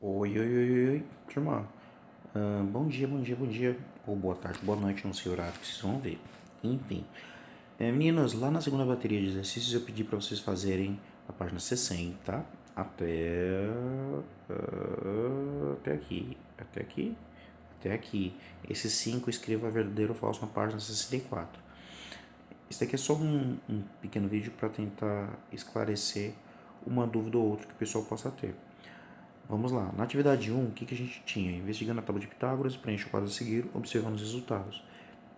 Oi, oi, oi, oi, turma. Bom dia, bom dia, bom dia. Ou boa tarde, boa noite, não sei o horário que vocês vão ver. Enfim. Meninas, lá na segunda bateria de exercícios eu pedi para vocês fazerem a página 60 até. Até aqui. Até aqui? Até aqui. Esses 5 escreva verdadeiro ou falso na página 64. Esse daqui é só um pequeno vídeo para tentar esclarecer uma dúvida ou outra que o pessoal possa ter. Vamos lá. Na atividade 1, o que a gente tinha? Investigando a tábua de Pitágoras, preenche o quadro a seguir, observando os resultados.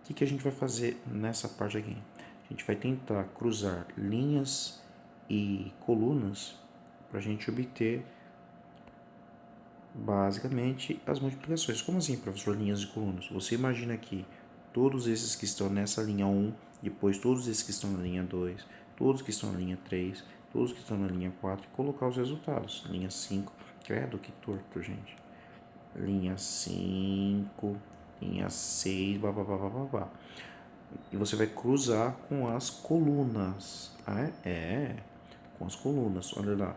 O que a gente vai fazer nessa parte aqui? A gente vai tentar cruzar linhas e colunas para a gente obter basicamente as multiplicações. Como assim, professor, linhas e colunas? Você imagina que todos esses que estão nessa linha 1, depois todos esses que estão na linha 2, todos que estão na linha 3, todos que estão na linha 4 e colocar os resultados. Linha 5, credo que torto, gente. Linha 5, linha 6, babá. E você vai cruzar com as colunas. Ah, com as colunas, olha lá.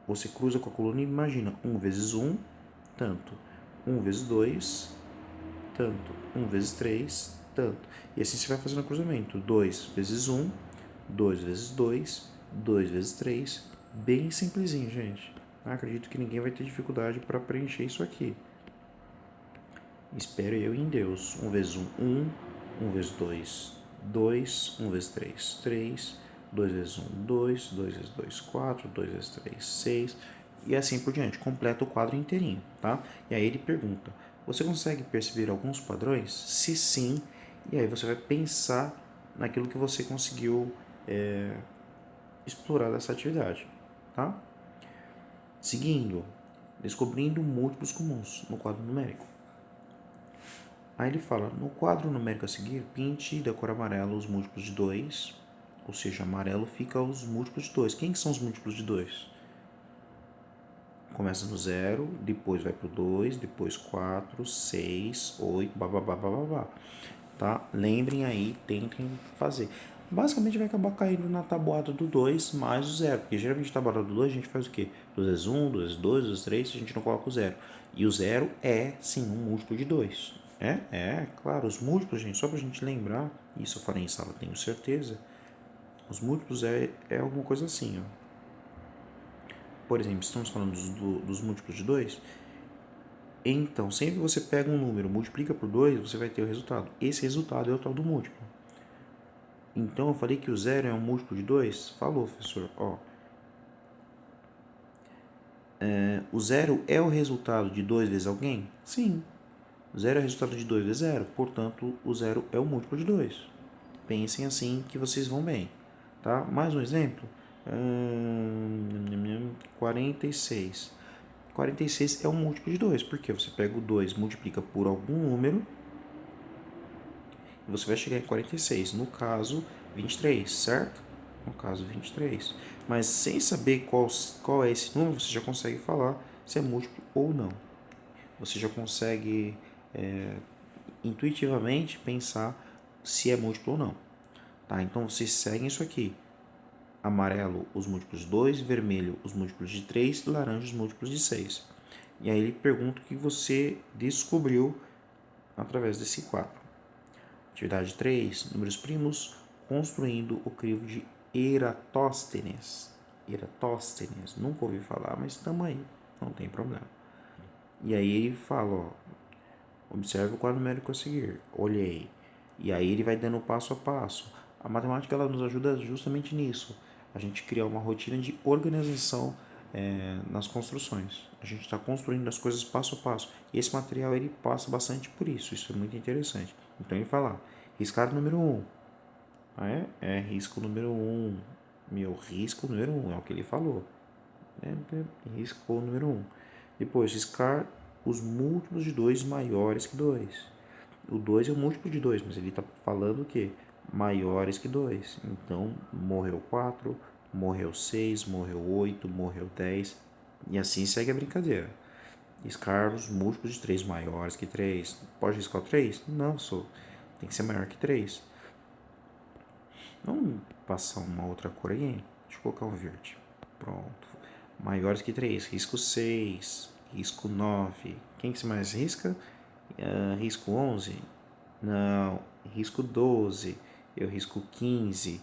Você cruza com a coluna e imagina 1 vezes 1, tanto. 1 vezes 2, tanto. 1 vezes 3, tanto. E assim você vai fazendo o cruzamento. 2 vezes 1, 2 vezes 2, 2 vezes 3. Bem simplesinho, gente. Acredito que ninguém vai ter dificuldade para preencher isso aqui. Espero eu em Deus. 1 vezes 1, 1. 1 vezes 2, 2. 1 vezes 3, 3. 2 vezes 1, 2. 2 vezes 2, 4. 2 vezes 3, 6. E assim por diante. Completa o quadro inteirinho, tá? E aí ele pergunta, você consegue perceber alguns padrões? Se sim, e aí você vai pensar naquilo que você conseguiu explorar dessa atividade, tá? Seguindo, descobrindo múltiplos comuns no quadro numérico. Aí ele fala, no quadro numérico a seguir, pinte da cor amarela os múltiplos de 2, ou seja, amarelo fica os múltiplos de 2. Quem que são os múltiplos de 2? Começa no 0, depois vai para o 2, depois 4, 6, 8, babá. Tá? Lembrem aí, tentem fazer. Basicamente vai acabar caindo na tabuada do 2 mais o 0, porque geralmente na tabuada do 2 a gente faz o quê? 2 vezes 1, 2 vezes 2, 2 vezes 3, a gente não coloca o 0. E o 0 é, sim, um múltiplo de 2. Claro, os múltiplos, gente, só pra gente lembrar, isso eu farei em sala, tenho certeza, os múltiplos é alguma coisa assim, ó. Por exemplo, estamos falando dos múltiplos de 2. Então, sempre que você pega um número, multiplica por 2, você vai ter o resultado. Esse resultado é o tal do múltiplo. Então, eu falei que o 0 é um múltiplo de 2? Falou, professor. Ó, o 0 é o resultado de 2 vezes alguém? Sim. O 0 é o resultado de 2 vezes 0. Portanto, o 0 é o múltiplo de 2. Pensem assim que vocês vão bem. Tá? Mais um exemplo. 46. 46 é um múltiplo de 2. Porque você pega o 2, multiplica por algum número e você vai chegar em 46. No caso, 23, certo? No caso, 23. Mas sem saber qual é esse número, você já consegue falar se é múltiplo ou não. Você já consegue intuitivamente pensar se é múltiplo ou não. Tá? Então vocês seguem isso aqui. Amarelo, os múltiplos de 2, vermelho, os múltiplos de 3 e laranja, os múltiplos de 6. E aí ele pergunta o que você descobriu através desse quadro. Atividade 3, números primos, construindo o crivo de Eratóstenes. Eratóstenes, nunca ouvi falar, mas estamos aí, não tem problema. E aí ele fala, ó, observe o quadro numérico a seguir, olhei. E aí ele vai dando passo a passo. A matemática ela nos ajuda justamente nisso. A gente criar uma rotina de organização nas construções. A gente está construindo as coisas passo a passo. E esse material ele passa bastante por isso. Isso é muito interessante. Então ele fala, riscado número 1. Risco número 1. Meu risco número 1, é o que ele falou. Risco número 1. Depois, riscar os múltiplos de 2 maiores que 2. O 2 é o múltiplo de 2, mas ele está falando o quê? Maiores que 2. Então, morreu 4, morreu 6, morreu 8, morreu 10. E assim segue a brincadeira. Riscar os múltiplos de 3 maiores que 3. Pode riscar o 3? Não, sou. Tem que ser maior que 3. Vamos passar uma outra cor aí? Deixa eu colocar um verde. Pronto. Maiores que 3, risco 6, risco 9. Quem que se mais risca? Risco 11? Não, risco 12. Eu risco 15.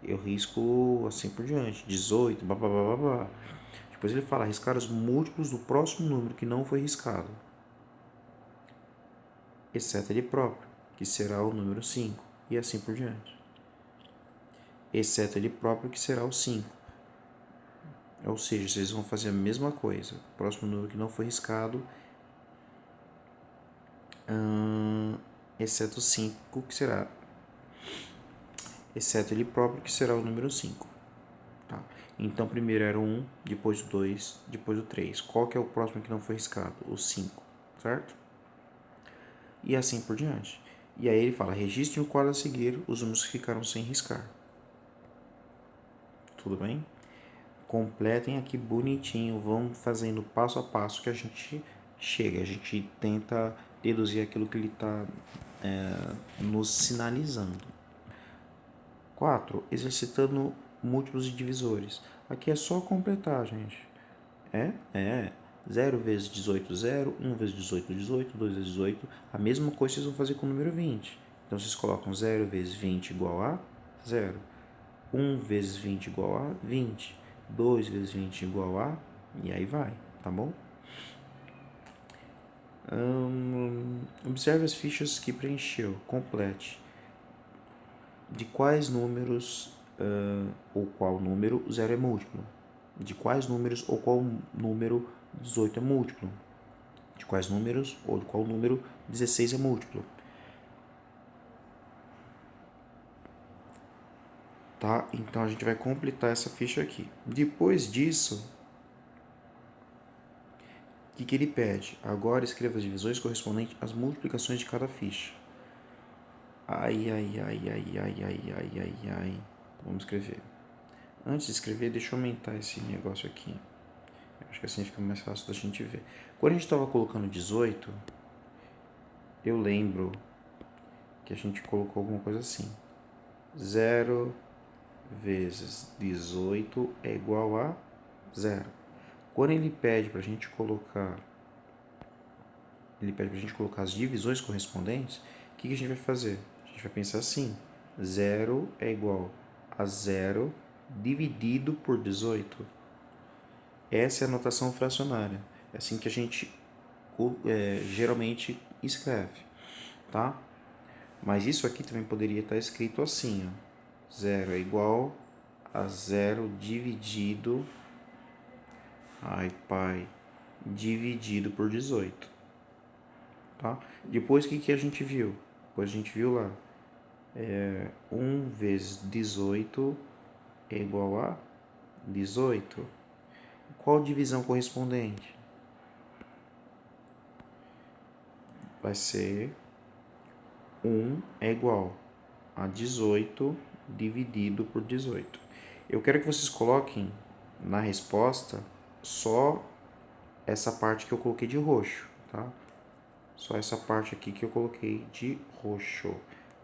Eu risco assim por diante, 18, blá blá blá blá blá. Depois ele fala riscar os múltiplos do próximo número que não foi riscado, exceto ele próprio, que será o número 5, e assim por diante. Exceto ele próprio, que será o 5. Ou seja, vocês vão fazer a mesma coisa. O próximo número que não foi riscado, exceto o 5, que será. Exceto ele próprio, que será o número 5. Tá? Então, primeiro era o 1, depois o 2, depois o 3. Qual que é o próximo que não foi riscado? O 5, certo? E assim por diante. E aí ele fala, registre o quadro a seguir os números que ficaram sem riscar. Tudo bem? Completem aqui bonitinho, vão fazendo passo a passo que a gente chega, a gente tenta deduzir aquilo que ele está nos sinalizando. 4. Exercitando múltiplos de divisores. Aqui é só completar, gente. É. 0 vezes 18, 0. 1 vezes 18, 18. 2 vezes 18. A mesma coisa vocês vão fazer com o número 20. Então, vocês colocam 0 vezes 20 igual a 0. 1 vezes 20 igual a 20. 2 vezes 20 igual a... E aí vai, tá bom? Observe as fichas que preencheu. Complete. De quais números ou qual número 0 é múltiplo? De quais números ou qual número 18 é múltiplo? De quais números ou de qual número 16 é múltiplo? Tá? Então a gente vai completar essa ficha aqui. Depois disso, o que ele pede? Agora escreva as divisões correspondentes às multiplicações de cada ficha. Ai. Vamos escrever. Antes de escrever, deixa eu aumentar esse negócio aqui. Acho que assim fica mais fácil da gente ver. Quando a gente estava colocando 18, eu lembro que a gente colocou alguma coisa assim. 0 vezes 18 é igual a 0. Quando ele pede para a gente colocar as divisões correspondentes, o que a gente vai fazer? A gente vai pensar assim, 0 é igual a 0 dividido por 18. Essa é a notação fracionária. É assim que a gente geralmente escreve, tá? Mas isso aqui também poderia estar escrito assim, ó. 0 é igual a 0 dividido... dividido por 18. Tá? Depois o que a gente viu? Depois a gente viu lá 1 vezes 18 é igual a 18. Qual divisão correspondente? Vai ser 1 é igual a 18 dividido por 18. Eu quero que vocês coloquem na resposta só essa parte que eu coloquei de roxo, tá? Só essa parte aqui que eu coloquei de roxo.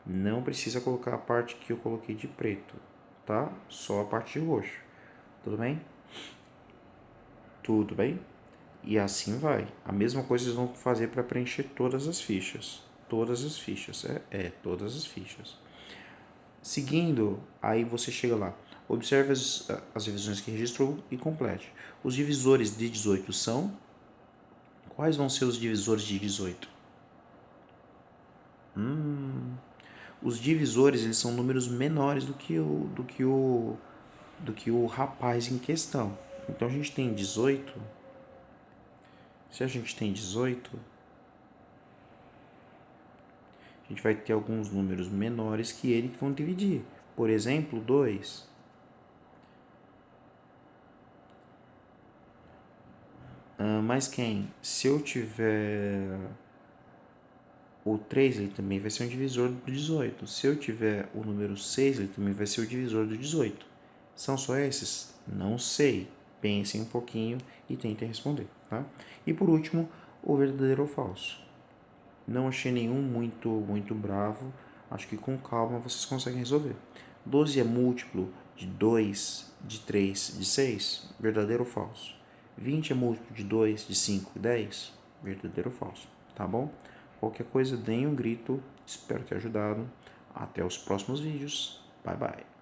Não precisa colocar a parte que eu coloquei de preto, tá? Só a parte de roxo. Tudo bem? Tudo bem? E assim vai. A mesma coisa vocês vão fazer para preencher todas as fichas. Todas as fichas. Todas as fichas. Seguindo, aí você chega lá. Observe as divisões que registrou e complete. Os divisores de 18 são... Quais vão ser os divisores de 18? Os divisores, eles são números menores do que o rapaz em questão. Então a gente tem 18. Se a gente tem 18, a gente vai ter alguns números menores que ele que vão dividir. Por exemplo, 2. Mas quem? Se eu tiver o 3, ele também vai ser um divisor do 18. Se eu tiver o número 6, ele também vai ser o divisor do 18. São só esses? Não sei. Pensem um pouquinho e tentem responder. Tá? E por último, o verdadeiro ou falso. Não achei nenhum muito bravo. Acho que com calma vocês conseguem resolver. 12 é múltiplo de 2, de 3, de 6? Verdadeiro ou falso? 20 é múltiplo de 2, de 5 e 10? Verdadeiro ou falso? Tá bom? Qualquer coisa, deem um grito. Espero ter ajudado. Até os próximos vídeos. Bye, bye.